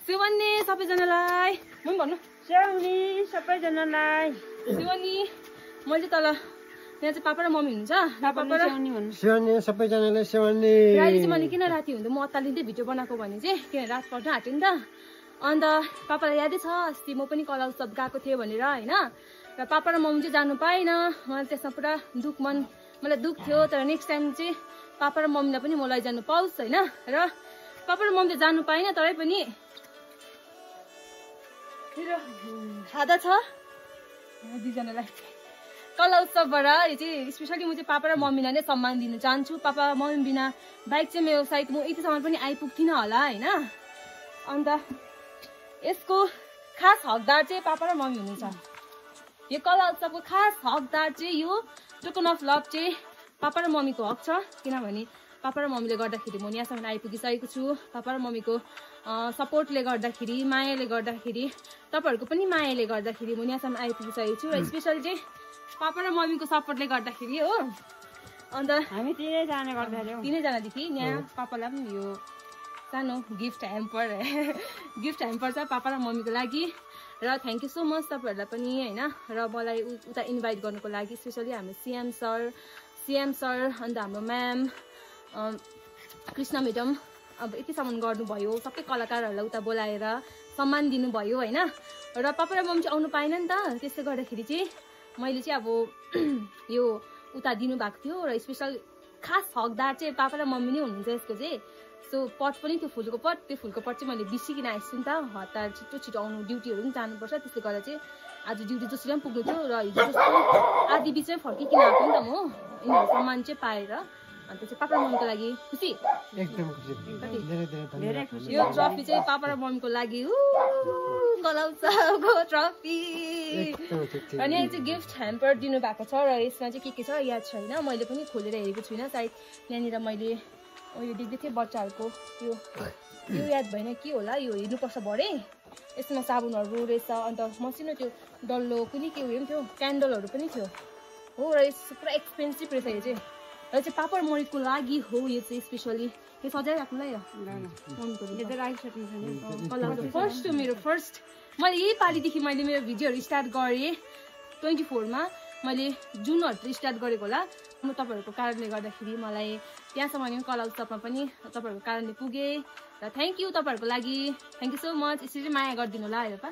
सेवानी सबैजनालाई म पनि भन्नु सेवानी सबैजनालाई सेवानी मैले तल यहाँ चाहिँ पापा र मम्मी हुनुहुन्छ पापा र सेवानी सबैजनालाई सेवानी राति चाहिँ मैले किन राति हुँदा म अत्तालिँदै भिडियो बनाएको भने चाहिँ किन रात पर्न आँट्यो नि त अन्त पापालाई यादै छ अस्ति म पनि कला उत्सव गएको थिएँ भनेर होइन र पापा र मम्मी चाहिँ जानु पाएन मलाई त्यसमा पुरा मलाई दुःख थियो तर नेक्स्ट टाइम चाहिँ पापा र मम्मीलाई पनि म लैजानु पाओस् होइन र पापा र मम्मी जानु पाएन तरै पनि खादा छ दुईजनालाई कला उत्सवबाट यो चाहिँ स्पेसली म चाहिँ पापा र मम्मीलाई नै सम्मान दिन चाहन्छु पापा मम्मी बिना बाइक चाहिँ मेरो सायद म यतिसम्म पनि आइपुग्थिनँ होला होइन अन्त यसको खास हकदार चाहिँ पापा र मम्मी हुनुहुन्छ यो कला उत्सवको खास हकदार चाहिँ यो टोकन अफ लभ चाहिँ पापा र मम्मीको हक छ किनभने पापा र मम्मीले गर्दाखेरि म यहाँसम्म आइपुगिसकेको छु पापा र मम्मीको सपोर्टले गर्दाखेरि मायाले गर्दाखेरि तपाईँहरूको पनि मायाले गर्दाखेरि म यहाँसम्म आइपुगिसकेको छु र स्पेसली चाहिँ पापा र मम्मीको सपोर्टले गर्दाखेरि हो अन्त हामी तिनैजनादेखि यहाँ पापालाई पनि यो सानो गिफ्ट ह्याम्पर छ पापा र मम्मीको लागि र थ्याङ्क यू सो मच तपाईँहरूलाई पनि होइन र मलाई उता इन्भाइट गर्नुको लागि स्पेसली हाम्रो सिएम सर अन्त हाम्रो म्याम कृष्ण म्याडम अब यतिसम्म गर्नुभयो सबै कलाकारहरूलाई उता बोलाएर सम्मान दिनुभयो होइन र पापा र मम्मी चाहिँ आउनु पाएन नि त त्यसले गर्दाखेरि चाहिँ मैले चाहिँ अब यो उता दिनुभएको थियो र स्पेसल खास हकदार चाहिँ पापा र मम्मी नै हुनुहुन्छ यसको चाहिँ सो पट पनि त्यो फुलको पट चाहिँ मैले बिर्सिकन आइसु नि त हतार छिटो आउनु ड्युटीहरू पनि जानुपर्छ त्यसले गर्दा चाहिँ आज ड्युटी जसरी पनि पुग्नु थियो र हिजो जस्तो आधी बिचमै फर्किकन आएको नि त म यिनीहरू सम्मान चाहिँ पाएर अन्त चाहिँ पापा र मम्मीको लागि खुसी एकदम खुसी धेरै खुसी यो ट्रफी चाहिँ पापा र मम्मीको लागि कला उत्सवको ट्रफी अनि यहाँ चाहिँ गिफ्ट ह्याम्पर दिनुभएको छ र यसमा चाहिँ के छ याद छैन मैले पनि खोलेर हेरेको छुइनँ सायद यहाँनिर मैले यो देख्दै थिएँ बच्चाहरूको यो याद भएन के होला यो हेर्नुपर्छ भरे यसमा साबुनहरू रहेछ अन्त मसिनो त्यो डल्लो कुनै के उयो पनि थियो क्यान्डलहरू पनि थियो हो र यस पुरा एक्सपेन्सिभ रहेछ यो चाहिँ र चाहिँ पापा र मम्मीको लागि हो यो चाहिँ स्पेसली यो सजाइराख्नुलाई फर्स्ट मैले यही पालिदेखि मैले मेरो भिडियोहरू स्टार्ट गरेँ 24मा मैले जुनहरू स्टार्ट गरेको होला म तपाईँहरूको कारणले गर्दाखेरि मलाई त्यहाँसम्म कला उत्सवमा पनि तपाईँहरूको कारणले पुगेँ र थ्याङ्क यू तपाईँहरूको लागि थ्याङ्क यू सो मच यसरी माया गरिदिनु होला हेरपा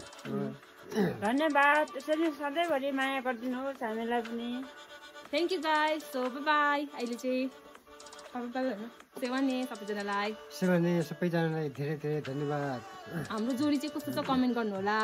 धन्यवाद यसरी सधैँभरि माया गरिदिनुहोस् हामीलाई पनि thank you guys so by अहिले चाहिँ सेवानी सबैजनालाई धेरै धेरै धन्यवाद हाम्रो जोडी चाहिँ कस्तो छ कमेन्ट गर्नु होला